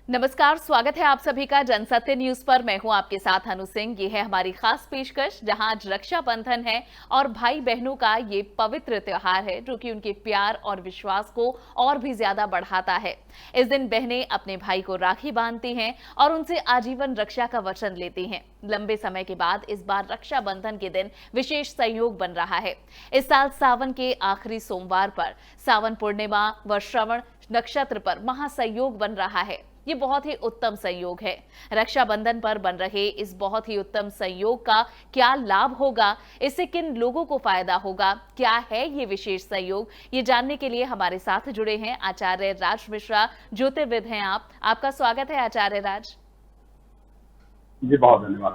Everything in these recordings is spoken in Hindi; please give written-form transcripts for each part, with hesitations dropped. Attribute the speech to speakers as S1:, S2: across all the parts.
S1: नमस्कार, स्वागत है आप सभी का जनसत्य न्यूज पर। मैं हूं आपके साथ अनु सिंह। ये है हमारी खास पेशकश जहां आज रक्षाबंधन है और भाई बहनों का ये पवित्र त्योहार है जो कि उनके प्यार और विश्वास को और भी ज्यादा बढ़ाता है। इस दिन बहनें अपने भाई को राखी बांधती हैं और उनसे आजीवन रक्षा का वचन लेती हैं। लंबे समय के बाद इस बार रक्षाबंधन के दिन विशेष संयोग बन रहा है। इस साल सावन के आखिरी सोमवार पर सावन पूर्णिमा व श्रवण नक्षत्र पर महासंयोग बन रहा है। ये बहुत ही उत्तम संयोग है। रक्षाबंधन पर बन रहे इस बहुत ही उत्तम संयोग का क्या लाभ होगा, इससे किन लोगों को फायदा होगा, क्या है ये विशेष संयोग, ये जानने के लिए हमारे साथ जुड़े हैं आचार्य राज मिश्रा, ज्योतिर्विद हैं आप। आपका स्वागत है आचार्य राज।
S2: जी बहुत धन्यवाद।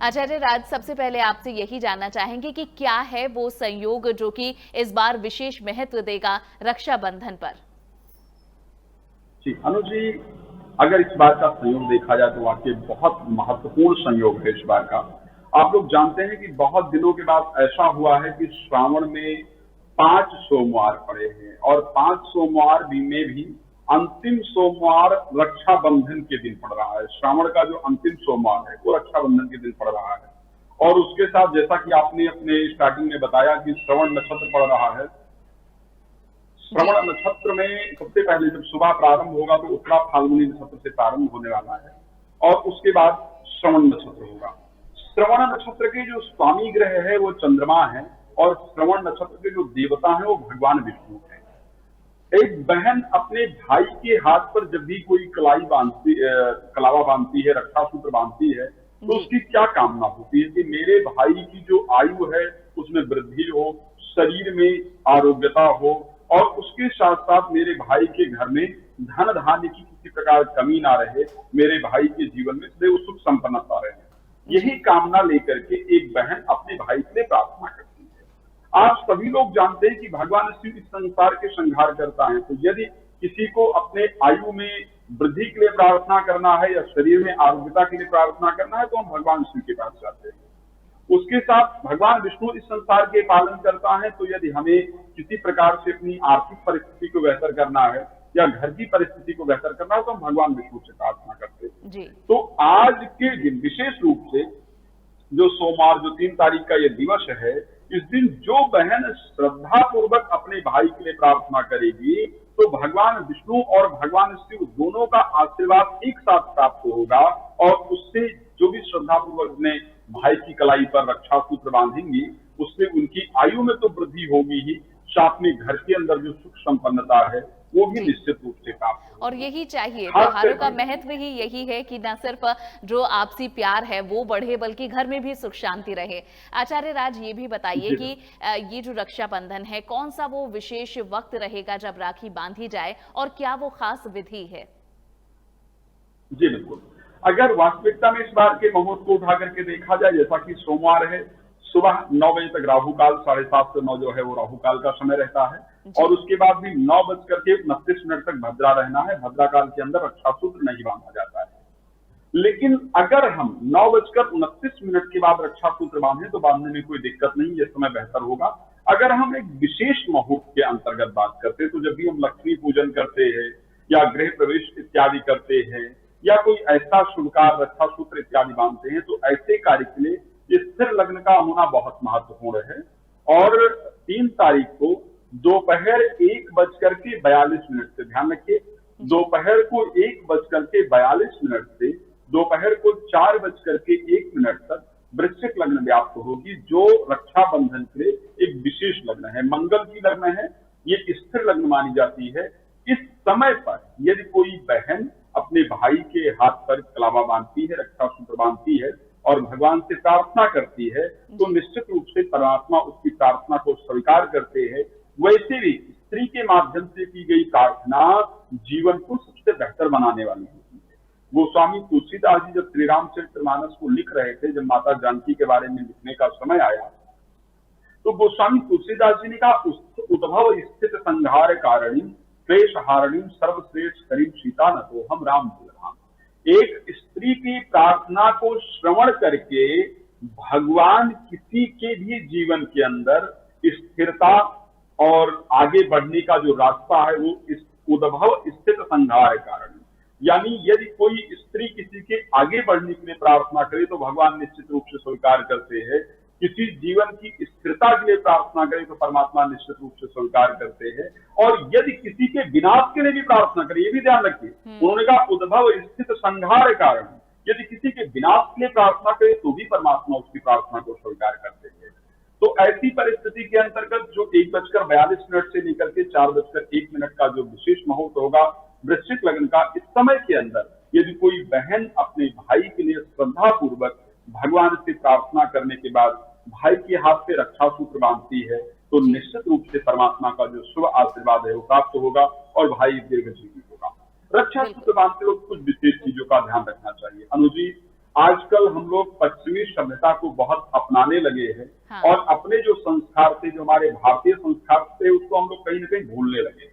S1: आचार्य राज, सबसे पहले आपसे यही जानना चाहेंगे कि क्या है वो संयोग जो कि इस बार विशेष महत्व देगा रक्षाबंधन पर।
S2: जी अनु जी, अगर इस बार का संयोग देखा जाए तो वाकई बहुत महत्वपूर्ण संयोग है इस बार का। आप लोग जानते हैं कि बहुत दिनों के बाद ऐसा हुआ है कि श्रावण में 5 सोमवार पड़े हैं और 5 सोमवार में भी अंतिम सोमवार रक्षाबंधन के दिन पड़ रहा है। श्रावण का जो अंतिम सोमवार है वो रक्षाबंधन के दिन पड़ रहा है। और उसके साथ जैसा कि आपने अपने स्टार्टिंग में बताया कि श्रवण नक्षत्र पड़ रहा है। श्रवण नक्षत्र में सबसे पहले जब सुबह प्रारंभ होगा तो उत्तरा फाल्गुनी नक्षत्र से प्रारंभ होने वाला है और उसके बाद श्रवण नक्षत्र होगा। श्रवण नक्षत्र के जो स्वामी ग्रह है वो चंद्रमा है और श्रवण नक्षत्र के जो देवता है वो भगवान विष्णु है। एक बहन अपने भाई के हाथ पर जब भी कोई कलावा बांधती है, रक्षा सूत्र बांधती है, तो उसकी क्या कामना होती है कि मेरे भाई की जो आयु है उसमें वृद्धि हो, शरीर में आरोग्यता हो और उसके साथ साथ मेरे भाई के घर में धन धान्य की किसी प्रकार कमी ना रहे, मेरे भाई के जीवन में सदैव सुख संपन्नता रहे। यही कामना लेकर के एक बहन अपने भाई के लिए प्रार्थना करती है। आप सभी लोग जानते हैं कि भगवान शिव इस संसार के संहार करता है, तो यदि किसी को अपने आयु में वृद्धि के लिए प्रार्थना करना है या शरीर में आरोग्यता के लिए प्रार्थना करना है तो हम भगवान शिव के पास जाते हैं। उसके साथ भगवान विष्णु इस संसार के पालन करता है, तो यदि हमें किसी प्रकार से अपनी आर्थिक परिस्थिति को बेहतर करना है या घर की परिस्थिति को बेहतर करना है तो हम भगवान विष्णु से प्रार्थना करते हैं। तो आज के दिन विशेष रूप से जो सोमवार जो 3 तारीख का ये दिवस है, इस दिन जो बहन श्रद्धा पूर्वक अपने भाई के लिए प्रार्थना करेगी तो भगवान विष्णु और भगवान शिव दोनों का आशीर्वाद एक साथ प्राप्त होगा और उससे जो भी श्रद्धा पूर्वक अपने भाई की कलाई पर रक्षा सूत्र बांधेंगी उससे उनकी आयु में तो वृद्धि होगी ही, साथ में घर के अंदर जो सुख संपन्नता है वो भी निश्चित रूप से प्राप्त होगी।
S1: और यही चाहिए, त्योहारों का महत्व ही यही है कि न सिर्फ जो आपसी प्यार है वो बढ़े बल्कि घर में भी सुख शांति रहे। आचार्य राज, ये भी बताइए कि ये जो रक्षाबंधन है कौन सा वो विशेष वक्त रहेगा जब राखी बांधी जाए और क्या वो खास विधि है।
S2: जी बिल्कुल, अगर वास्तविकता में इस बार के मुहूर्त को उठा करके देखा जाए, जैसा कि सोमवार है, सुबह 9 बजे तक राहु काल, 7:30 से 9 जो है वो राहु काल का समय रहता है और उसके बाद भी 9:29 तक भद्रा रहना है। भद्रा काल के अंदर रक्षा सूत्र नहीं बांधा जाता है। लेकिन अगर हम 9:29 के बाद रक्षा सूत्र बांधे तो बांधने में कोई दिक्कत नहीं, ये समय बेहतर होगा। अगर हम एक विशेष मुहूर्त के अंतर्गत बात करते हैं तो जब भी हम लक्ष्मी पूजन करते हैं या गृह प्रवेश इत्यादि करते हैं या कोई ऐसा शुभ कार्य रक्षा सूत्र इत्यादि बांधते हैं तो ऐसे कार्य के लिए स्थिर लग्न का होना बहुत महत्वपूर्ण है। और 3 तारीख को दोपहर 1:42 से, ध्यान रखिए, दोपहर को 1:42 से दोपहर को 4:01 तक वृश्चिक लग्न व्याप्त होगी, जो रक्षाबंधन के लिए एक विशेष लग्न है, मंगल की लग्न है, ये स्थिर लग्न मानी जाती है। इस समय पर यदि कोई बहन अपने भाई के हाथ पर कलावा बांधती है, रक्षा सूत्र बांधती है और भगवान से प्रार्थना करती है तो निश्चित रूप से परमात्मा उसकी प्रार्थना को स्वीकार करते हैं। वैसे भी स्त्री के माध्यम से की गई प्रार्थना जीवन को सबसे बेहतर बनाने वाली होती है। गोस्वामी तुलसीदास जी जब श्री रामचरितमानस को लिख रहे थे, जब माता जानकी के बारे में लिखने का समय आया तो गोस्वामी तुलसीदास जी ने कहा, उद्भव स्थित संहार कारिणी क्लेश हारिणी सर्वश्रेष्ठ करीम सीता न तो हम राम राम। एक स्त्री की प्रार्थना को श्रवण करके भगवान किसी के भी जीवन के अंदर स्थिरता और आगे बढ़ने का जो रास्ता है वो इस उद्भव स्थित संहार कारण यानी यदि कोई स्त्री किसी के आगे बढ़ने के लिए प्रार्थना करे तो भगवान निश्चित रूप से स्वीकार करते हैं। किसी जीवन की स्थिरता के लिए प्रार्थना करे तो परमात्मा निश्चित रूप से स्वीकार करते हैं। और यदि किसी के विनाश के लिए भी प्रार्थना करे, ये भी ध्यान रखिए, उन्होंने कहा उद्भव स्थित संहार कारण, यदि किसी के विनाश के लिए प्रार्थना करे तो भी परमात्मा उसकी प्रार्थना को स्वीकार करते हैं। तो ऐसी परिस्थिति के अंतर्गत जो 1:42 से लेकर के 4:01 का जो विशेष मुहूर्त होगा वृश्चिक लग्न का, इस समय के अंदर यदि कोई बहन अपने भाई के लिए श्रद्धा पूर्वक भगवान से प्रार्थना करने के बाद भाई के हाथ पे रक्षा सूत्र बांधती है तो निश्चित रूप से परमात्मा का जो शुभ आशीर्वाद है वो प्राप्त होगा और भाई दीर्घजीवी होगा। रक्षा सूत्र बांधते वक्त कुछ विशेष चीजों का ध्यान रखना चाहिए। अनुजी, आजकल हम लोग पश्चिमी सभ्यता को बहुत अपनाने लगे हैं। हाँ। और अपने जो संस्कार थे, जो हमारे भारतीय संस्कार थे, उसको हम लोग कहीं ना कहीं भूलने लगे हैं।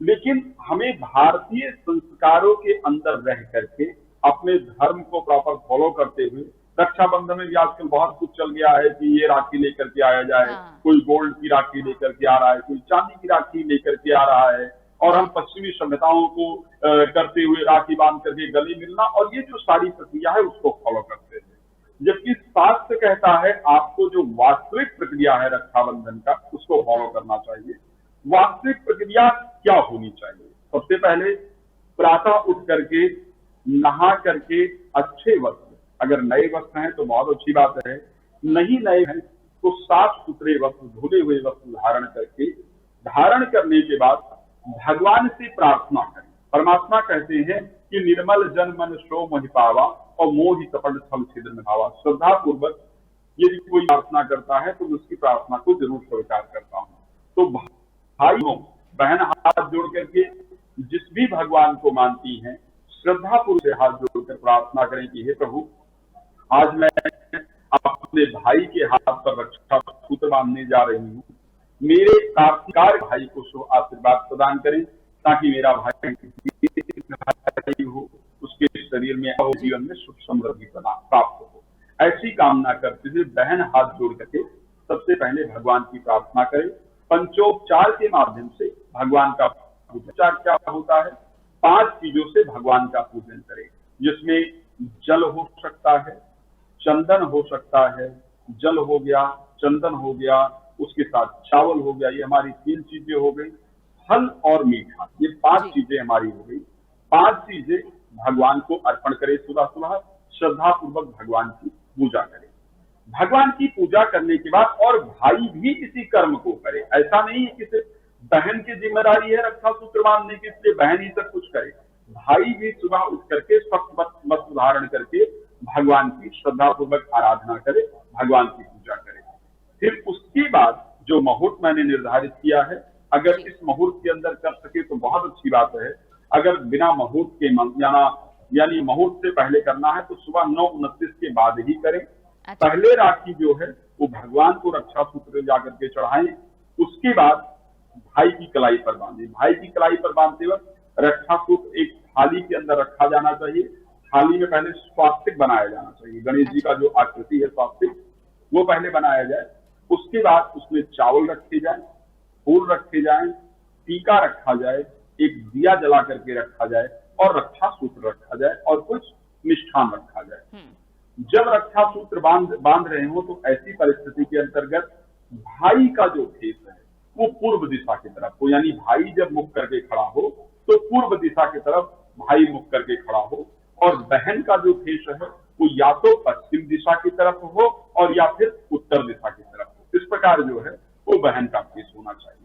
S2: लेकिन हमें भारतीय संस्कारों के अंदर रह करके अपने धर्म को प्रॉपर फॉलो करते हुए, रक्षाबंधन में भी आजकल बहुत कुछ चल गया है कि ये राखी लेकर के आया जाए। हाँ। कोई गोल्ड की राखी लेकर के आ रहा है, कोई चांदी की राखी लेकर के आ रहा है, और हम पश्चिमी सभ्यताओं को करते हुए राखी बांध करके गले मिलना और ये जो सारी प्रक्रिया है उसको फॉलो करते हैं। जबकि शास्त्र कहता है आपको जो वास्तविक प्रक्रिया है रक्षाबंधन का उसको फॉलो करना चाहिए। वास्तविक प्रक्रिया क्या होनी चाहिए? सबसे पहले प्रातः उठ करके नहा करके अच्छे वस्त्र, अगर नए वस्त्र हैं तो बहुत अच्छी बात है, नहीं नए हैं तो साफ सुथरे वस्त्र, धुले हुए वस्त्र धारण करने के बाद भगवान से प्रार्थना करें। परमात्मा कहते हैं कि निर्मल जन मन शो मोहि पावा और मोहि कपट छल छिद्र में भावा। श्रद्धा पूर्वक यदि कोई प्रार्थना करता है तो उसकी प्रार्थना को जरूर स्वीकार करता हूँ। तो भाइयों बहन हाथ जोड़ करके जिस भी भगवान को मानती हैं श्रद्धा पूर्वक से हाथ जोड़कर प्रार्थना करें कि हे प्रभु, आज मैं अपने भाई के हाथ पर रक्षा सूत्र बांधने जा रही हूँ। मेरे कार्तिकार भाई को शुभ आशीर्वाद प्रदान करें ताकि मेरा भाई हो, उसके शरीर में और जीवन में सुख समृद्धि प्राप्त हो। ऐसी कामना करते हुए बहन हाथ जोड़ करके सबसे पहले भगवान की प्रार्थना करें। पंचोपचार के माध्यम से भगवान का उपचार क्या होता है? 5 चीजों से भगवान का पूजन करें, जिसमें जल हो सकता है, चंदन हो सकता है, जल हो गया, चंदन हो गया, उसके साथ चावल हो गया, ये हमारी 3 चीजें हो गई। फल और मीठा, ये 5 चीजें हमारी हो गई। 5 चीजें भगवान को अर्पण करें। सुबह सुबह श्रद्धा पूर्वक भगवान की पूजा करें। भगवान की पूजा करने के बाद और भाई भी इसी कर्म को करे। ऐसा नहीं है कि सिर्फ बहन की जिम्मेदारी है रक्षा सूत्र बांधने की, इसलिए बहन ही सब कुछ करे। भाई भी सुबह उठ करके स्वच्छ वस्त्र धारण करके भगवान की श्रद्धा पूर्वक आराधना करे, भगवान की पूजा करे। फिर उसके बाद जो मुहूर्त मैंने निर्धारित किया है, अगर इस मुहूर्त के अंदर कर सके तो बहुत अच्छी बात है। अगर बिना मुहूर्त के यानी मुहूर्त से पहले करना है तो सुबह 9:29 के बाद ही करें। पहले राखी जो है वो भगवान को रक्षा सूत्र जाकर के चढ़ाएं, उसके बाद भाई की कलाई पर बांधे। भाई की कलाई पर बांधते वक्त रक्षा सूत्र एक थाली के अंदर रखा जाना चाहिए। थाली में पहले स्वास्तिक बनाया जाना चाहिए। गणेश जी का जो आकृति है स्वास्तिक, वो पहले बनाया जाए। उसके बाद उसमें चावल रखे जाए, फूल रखे जाए, टीका रखा जाए, एक दिया जला करके रखा जाए और रक्षा सूत्र रखा जाए और कुछ मिष्ठान रखा जाए। जब रक्षा सूत्र बांध रहे हो तो ऐसी परिस्थिति के अंतर्गत भाई का जो फेस है वो पूर्व दिशा की तरफ हो, यानी भाई जब मुख करके खड़ा हो तो पूर्व दिशा की तरफ भाई मुख करके खड़ा हो, और बहन का जो फेस है वो या तो पश्चिम दिशा की तरफ हो और या फिर उत्तर दिशा की तरफ हो। इस प्रकार जो है वो बहन का फेस होना चाहिए।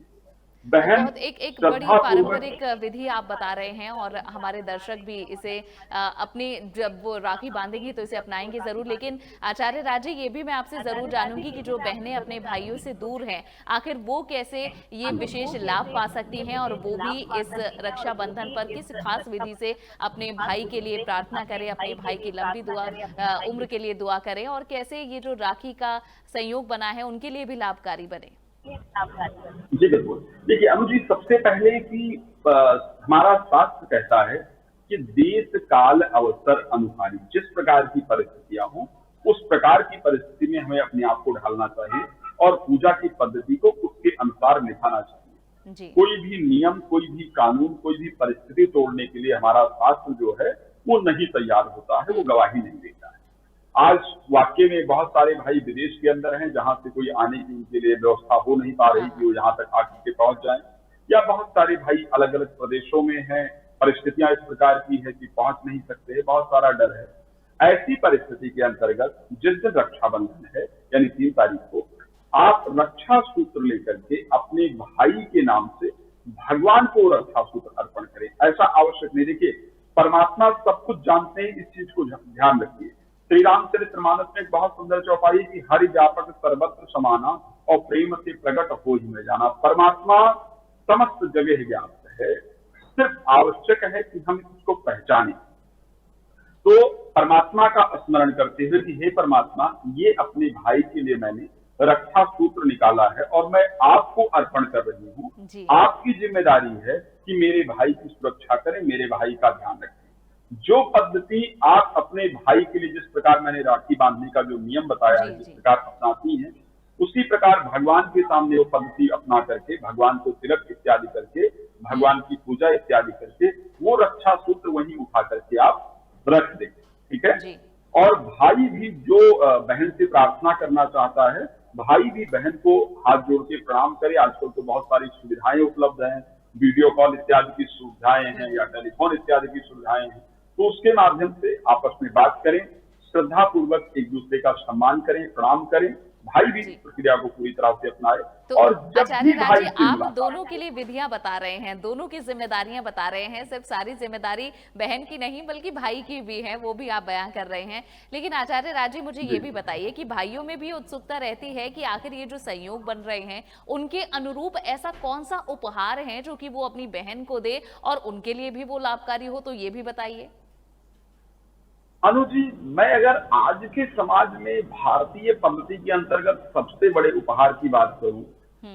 S2: बहन
S1: एक बड़ी पारंपरिक विधि आप बता रहे हैं और हमारे दर्शक भी इसे अपनी जब वो राखी बांधेंगी तो इसे अपनाएंगे जरूर। लेकिन आचार्य राजे, ये भी मैं आपसे जरूर जानूंगी कि जो बहनें अपने भाइयों से दूर हैं, आखिर वो कैसे ये विशेष लाभ पा सकती हैं और वो भी इस रक्षाबंधन पर किस खास विधि से अपने भाई के लिए प्रार्थना करें, अपने भाई की लंबी उम्र के लिए दुआ करें, और कैसे ये जो राखी का संयोग बना है उनके लिए भी लाभकारी बने।
S2: जी बिल्कुल। देखिए अनुजी, सबसे पहले कि हमारा शास्त्र कहता है कि देश काल अवसर अनुसारी जिस प्रकार की परिस्थितियां हो उस प्रकार की परिस्थिति में हमें अपने आप को ढालना चाहिए और पूजा की पद्धति को उसके अनुसार निभाना चाहिए।
S1: जी।
S2: कोई भी नियम, कोई भी कानून, कोई भी परिस्थिति तोड़ने के लिए हमारा शास्त्र जो है वो नहीं तैयार होता है, वो गवाही नहीं देता है। आज वाकई में बहुत सारे भाई विदेश के अंदर हैं जहां से कोई आने की उनके लिए व्यवस्था हो नहीं पा रही कि वो यहाँ तक आकर के पहुंच जाएं, या बहुत सारे भाई अलग अलग प्रदेशों में हैं, परिस्थितियां इस प्रकार की है कि पहुंच नहीं सकते, बहुत सारा डर है। ऐसी परिस्थिति के अंतर्गत जिस दिन रक्षाबंधन है यानी 3 तारीख को, आप रक्षा सूत्र लेकर के अपने भाई के नाम से भगवान को रक्षा सूत्र अर्पण करें। ऐसा आवश्यक नहीं, देखिए परमात्मा सब कुछ जानते हैं, इस चीज को ध्यान रखिए। श्री रामचरितमानस में एक बहुत सुंदर चौपाई कि हरि व्यापक सर्वत्र समाना और प्रेम से प्रकट हो ही में जाना। परमात्मा समस्त जगह ज्ञात है, सिर्फ आवश्यक है कि हम इसको पहचानें। तो परमात्मा का स्मरण करते हुए कि हे परमात्मा, ये अपने भाई के लिए मैंने रक्षा सूत्र निकाला है और मैं आपको अर्पण कर रही हूँ। आपकी जिम्मेदारी है कि मेरे भाई की सुरक्षा करें, मेरे भाई का ध्यान रखें। जो पद्धति आप अपने भाई के लिए, जिस प्रकार मैंने राखी बांधने का जो नियम बताया है, जिस प्रकार अपनाती हैं, उसी प्रकार भगवान के सामने वो पद्धति अपना करके, भगवान को तिलक इत्यादि करके, भगवान की पूजा इत्यादि करके वो रक्षा सूत्र वहीं उठा करके आप रख दें। ठीक है। और भाई भी जो बहन से प्रार्थना करना चाहता है, भाई भी बहन को हाथ जोड़ के प्रणाम करे। आजकल तो बहुत सारी सुविधाएं उपलब्ध हैं, वीडियो कॉल इत्यादि की सुविधाएं हैं या टेलीफोन इत्यादि की सुविधाएं हैं, तो उसके माध्यम से आपस में बात करें, श्रद्धा पूर्वक एक दूसरे का सम्मान करें, प्रणाम करें। भाई भी इस प्रक्रिया को पूरी तरह से अपनाए।
S1: तो
S2: और
S1: आचार्य राज जी, आप दोनों के लिए विधियां बता रहे हैं, दोनों की जिम्मेदारियां बता रहे हैं, सिर्फ सारी जिम्मेदारी बहन की नहीं बल्कि भाई की भी है, वो भी आप बयां कर रहे हैं। लेकिन आचार्य राज जी, मुझे ये भी बताइए कि भाइयों में भी उत्सुकता रहती है कि आखिर ये जो संयोग बन रहे हैं, उनके अनुरूप ऐसा कौन सा उपहार है जो कि वो अपनी बहन को दे और उनके लिए भी वो लाभकारी हो, तो ये भी बताइए।
S2: अनु जी, मैं अगर आज के समाज में भारतीय पद्धति के अंतर्गत सबसे बड़े उपहार की बात करूं,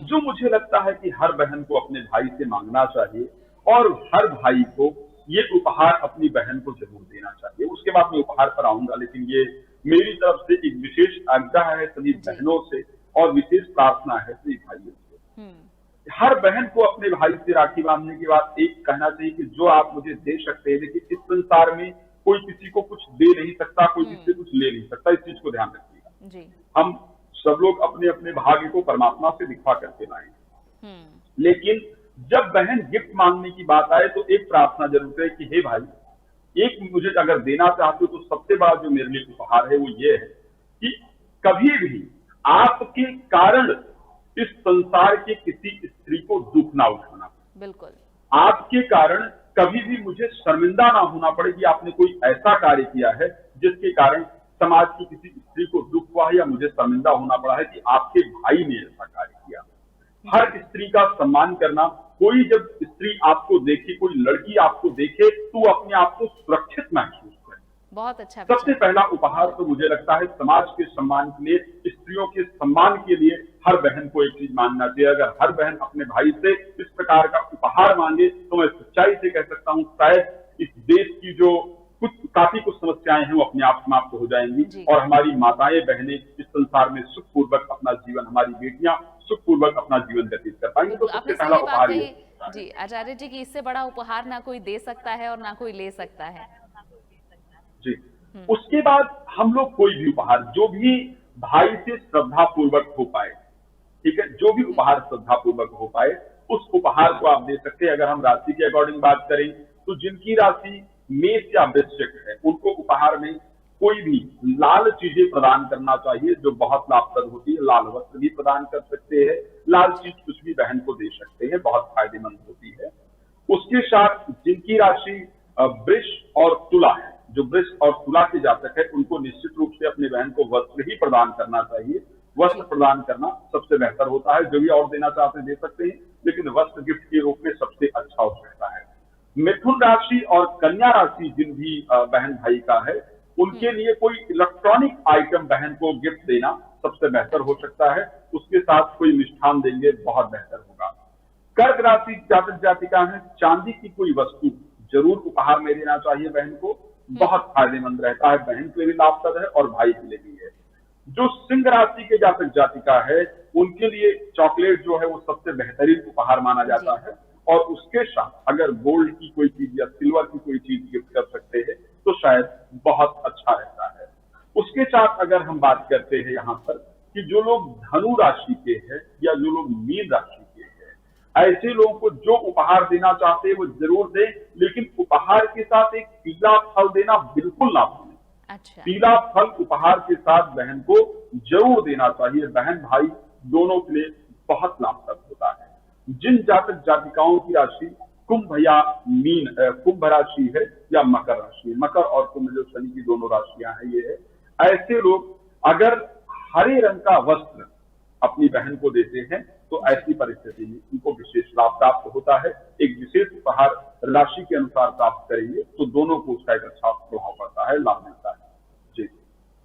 S2: जो मुझे लगता है कि हर बहन को अपने भाई से मांगना चाहिए और हर भाई को ये उपहार अपनी बहन को जरूर देना चाहिए। उसके बाद मैं उपहार पर आऊंगा, लेकिन ये मेरी तरफ से एक विशेष आग्रह है सभी बहनों से और विशेष प्रार्थना है सभी भाइयों से। हर बहन को अपने भाई से राखी बांधने के बाद एक कहना चाहिए कि जो आप मुझे दे सकते हैं, लेकिन इस संसार में कोई किसी को कुछ दे नहीं सकता, कोई किसी से कुछ ले नहीं सकता, इस चीज को ध्यान रखिएगा। हम सब लोग अपने अपने भाग्य को परमात्मा से दिखा करके लाएंगे, लेकिन जब बहन गिफ्ट मांगने की बात आए तो एक प्रार्थना जरूर है कि हे भाई, एक मुझे अगर देना चाहते हो तो सबसे बड़ा जो मेरे लिए उपहार है वो ये है कि कभी भी आपके कारण इस संसार के किसी स्त्री को दुख ना उठाना। बिल्कुल। आपके कारण कभी भी मुझे शर्मिंदा ना होना पड़े कि आपने कोई ऐसा कार्य किया है जिसके कारण समाज की किसी स्त्री को दुख हुआ है या मुझे शर्मिंदा होना पड़ा है कि आपके भाई ने ऐसा कार्य किया। हर स्त्री का सम्मान करना, कोई जब स्त्री आपको देखे, कोई लड़की आपको देखे तो अपने आप को सुरक्षित महसूस करे। बहुत अच्छा। सबसे पहला उपहार तो मुझे लगता है समाज के सम्मान के लिए, स्त्रियों के सम्मान के लिए हर बहन को एक चीज मानना चाहिए। अगर हर बहन अपने भाई से इस प्रकार का उपहार मांगे तो मैं सच्चाई से कह सकता हूँ शायद इस देश की जो काफी कुछ समस्याएं हैं वो अपने आप समाप्त हो जाएंगी और हमारी माताएं बहनें इस संसार में सुखपूर्वक अपना जीवन, हमारी बेटियां सुखपूर्वक अपना जीवन व्यतीत कर पाएंगी। तो सबसे पहला उपहार
S1: जी आचार्य जी की इससे बड़ा उपहार ना कोई दे सकता है और ना कोई ले सकता है
S2: जी। उसके बाद हम लोग कोई भी उपहार जो भी भाई से श्रद्धा पूर्वक हो पाए, ठीक है, जो भी उपहार श्रद्धा पूर्वक हो पाए उस उपहार को आप दे सकते हैं। अगर हम राशि के अकॉर्डिंग बात करें तो जिनकी राशि मेष या वृश्चिक है उनको उपहार में कोई भी लाल चीजें प्रदान करना चाहिए जो बहुत लाभप्रद होती है। लाल वस्त्र भी प्रदान कर सकते हैं, लाल चीज कुछ भी बहन को दे सकते हैं, बहुत फायदेमंद होती है। उसके साथ जिनकी राशि वृष और तुला है, जो वृष और तुला के जातक है उनको निश्चित रूप से अपनी बहन को वस्त्र ही प्रदान करना चाहिए। वस्त्र प्रदान करना सबसे बेहतर होता है। जो भी और देना चाहते हैं दे सकते हैं, लेकिन वस्त्र गिफ्ट के रूप में सबसे अच्छा हो सकता है। मिथुन राशि और कन्या राशि जिन भी बहन भाई का है उनके लिए कोई इलेक्ट्रॉनिक आइटम बहन को गिफ्ट देना सबसे बेहतर हो सकता है। उसके साथ कोई मिष्ठान देंगे बहुत बेहतर होगा। कर्क राशि जातक जातिका है, चांदी की कोई वस्तु जरूर उपहार में देना चाहिए बहन को, बहुत फायदेमंद रहता है, बहन के लिए भी लाभप्रद है और भाई के लिए भी है। जो सिंह राशि के जातक जातिका है उनके लिए चॉकलेट जो है वो सबसे बेहतरीन उपहार माना जाता है, और उसके साथ अगर गोल्ड की कोई चीज या सिल्वर की कोई चीज गिफ्ट कर सकते हैं तो शायद बहुत अच्छा रहता है। उसके साथ अगर हम बात करते हैं यहाँ पर कि जो लोग धनु राशि के हैं या जो लोग मीन राशि के हैं, ऐसे लोगों को जो उपहार देना चाहते हैं वो जरूर दें, लेकिन उपहार के साथ एक पीला फल देना बिल्कुल ना भूलें।
S1: अच्छा।
S2: पीला फल उपहार के साथ बहन को जरूर देना चाहिए, बहन भाई दोनों के लिए बहुत लाभप्रद होता है। जिन जातक जातिकाओं की राशि कुंभ या मीन कुंभ राशि है या मकर राशि है, मकर और कुंभ जो शनि की दोनों राशियां हैं ये है, ऐसे लोग अगर हरे रंग का वस्त्र अपनी बहन को देते हैं तो ऐसी परिस्थिति में उनको विशेष लाभ प्राप्त होता है। एक विशेष उपहार राशि के अनुसार प्राप्त करेंगे तो दोनों को उसका एक अच्छा प्रभाव पड़ता है, लाभ मिलता है। जी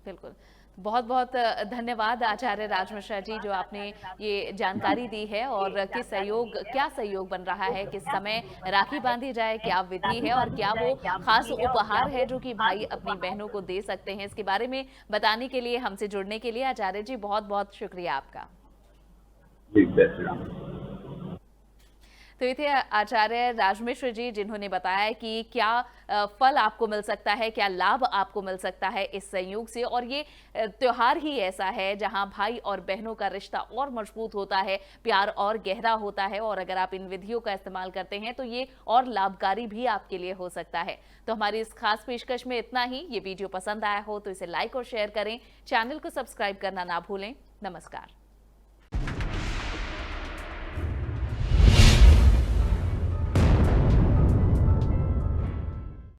S1: बिल्कुल। बहुत बहुत धन्यवाद आचार्य राज मिश्रा जी, जो आपने ये जानकारी दी है, और क्या सहयोग बन रहा है, किस समय राखी बांधी जाए, क्या विधि है और क्या वो खास उपहार है जो कि भाई अपनी बहनों को दे सकते हैं, इसके बारे में बताने के लिए, हमसे जुड़ने के लिए आचार्य जी बहुत बहुत शुक्रिया आपका।
S2: जी, जय श्री राम।
S1: तो ये थे आचार्य राजमिश्र जी, जिन्होंने बताया कि क्या फल आपको मिल सकता है, क्या लाभ आपको मिल सकता है इस संयोग से। और ये त्योहार ही ऐसा है जहां भाई और बहनों का रिश्ता और मजबूत होता है, प्यार और गहरा होता है, और अगर आप इन विधियों का इस्तेमाल करते हैं तो ये और लाभकारी भी आपके लिए हो सकता है। तो हमारी इस खास पेशकश में इतना ही। ये वीडियो पसंद आया हो तो इसे लाइक और शेयर करें, चैनल को सब्सक्राइब करना ना भूलें। नमस्कार।